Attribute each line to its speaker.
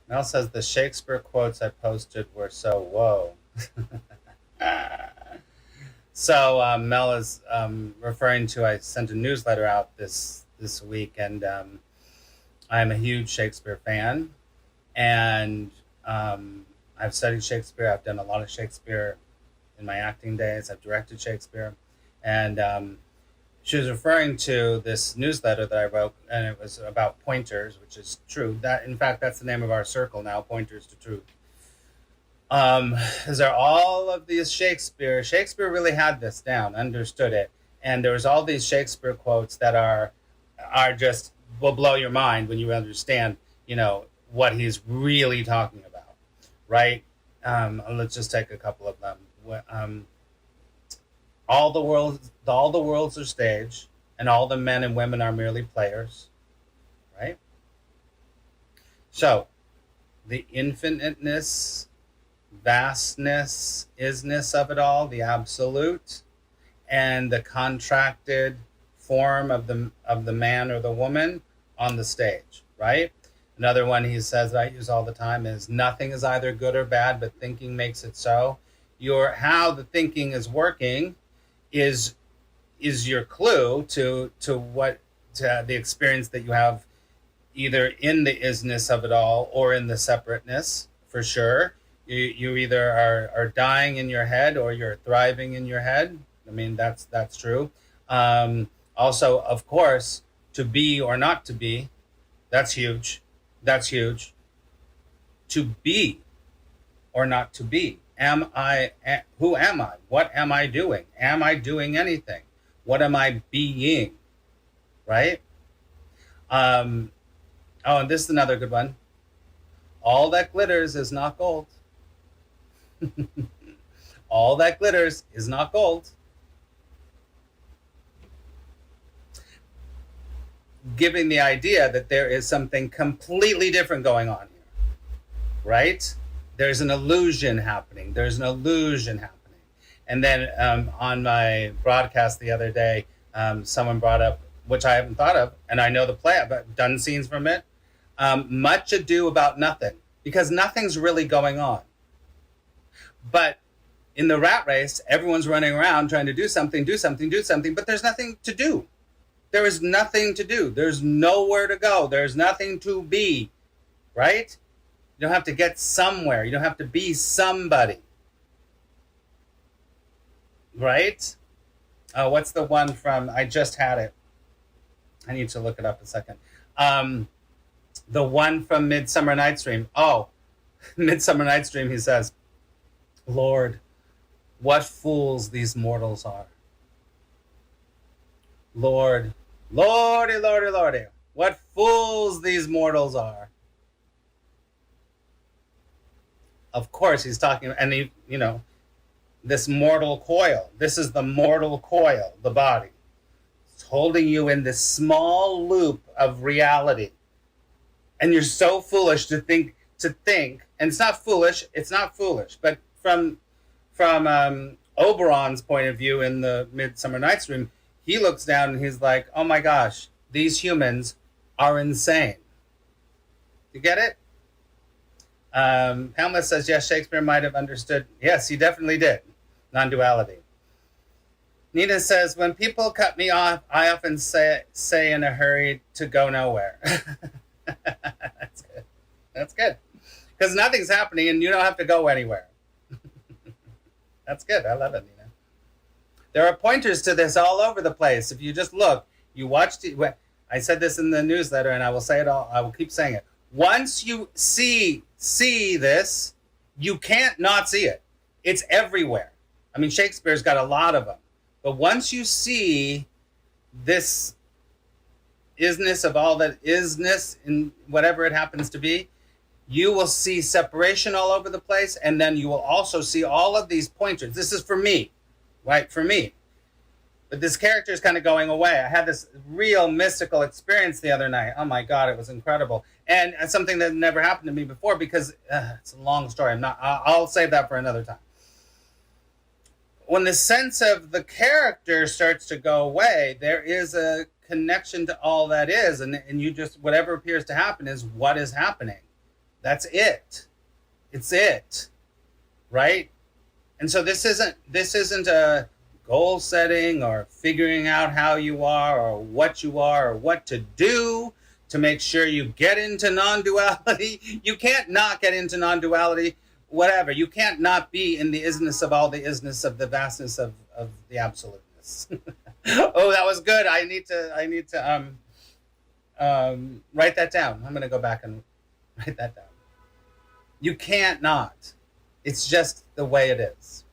Speaker 1: Mel says the Shakespeare quotes I posted were so whoa. So Mel is referring to, I sent a newsletter out this week, and I'm a huge Shakespeare fan, and I've studied Shakespeare. I've done a lot of Shakespeare in my acting days. I've directed Shakespeare, and she was referring to this newsletter that I wrote, and it was about pointers, which is true. That, in fact, that's the name of our circle now, Pointers to Truth. Is there all of these Shakespeare really had this down, understood it, and there was all these Shakespeare quotes that are just will blow your mind when you understand, what he's really talking about, right? Let's just take a couple of them. All the worlds are stage, and all the men and women are merely players, right? So, the infiniteness, vastness, isness of it all, the absolute, and the contracted form of the man or the woman on the stage, right? Another one he says that I use all the time is nothing is either good or bad, but thinking makes it so. How the thinking is working is your clue to the experience that you have, either in the isness of it all or in the separateness, for sure. You either are dying in your head or you're thriving in your head. I mean, that's true. Also, of course, to be or not to be, that's huge. That's huge. To be or not to be. Who am I? What am I doing? Am I doing anything? What am I being? Right? And this is another good one. All that glitters is not gold. All that glitters is not gold. Giving the idea that there is something completely different going on here, right? There's an illusion happening. And then on my broadcast the other day, someone brought up, which I haven't thought of, and I know the play, I've done scenes from it, much ado about nothing, because nothing's really going on. But in the rat race, everyone's running around trying to do something, but there's nothing to do. There is nothing to do. There's nowhere to go. There's nothing to be, right? You don't have to get somewhere. You don't have to be somebody, right? What's the one from, I just had it. I need to look it up a second. The one from Midsummer Night's Dream. Oh, Midsummer Night's Dream, he says, Lord, what fools these mortals are. Lord, Lordy, Lordy, Lordy, what fools these mortals are. Of course, he's talking, and this mortal coil. This is the mortal coil, the body. It's holding you in this small loop of reality. And you're so foolish to think, and it's not foolish, but from Oberon's point of view in the Midsummer Night's Dream, he looks down and he's like, oh my gosh, these humans are insane. You get it? Pamela says, yes, Shakespeare might have understood. Yes, he definitely did. Non-duality. Nina says, when people cut me off, I often say in a hurry to go nowhere. That's good. That's good. Because nothing's happening and you don't have to go anywhere. That's good. I love it, Nina. There are pointers to this all over the place. If you just look, you watch. I said this in the newsletter, and I will say it all. I will keep saying it. Once you see this, you can't not see it. It's everywhere. I mean, Shakespeare's got a lot of them. But once you see this isness of all that isness in whatever it happens to be, you will see separation all over the place, and then you will also see all of these pointers. This is for me, right? For me. But this character is kind of going away. I had this real mystical experience the other night. Oh my God, it was incredible. And it's something that never happened to me before because it's a long story. I'll save that for another time. When the sense of the character starts to go away, there is a connection to all that is. And you just, whatever appears to happen is what is happening. That's it. It's it, right? And so this isn't a goal setting or figuring out how you are or what to do to make sure you get into non-duality. You can't not get into non-duality, whatever. You can't not be in the isness of all the isness of the vastness of the absoluteness. Oh, that was good. I need to write that down. I'm going to go back and write that down. You can't not. It's just the way it is.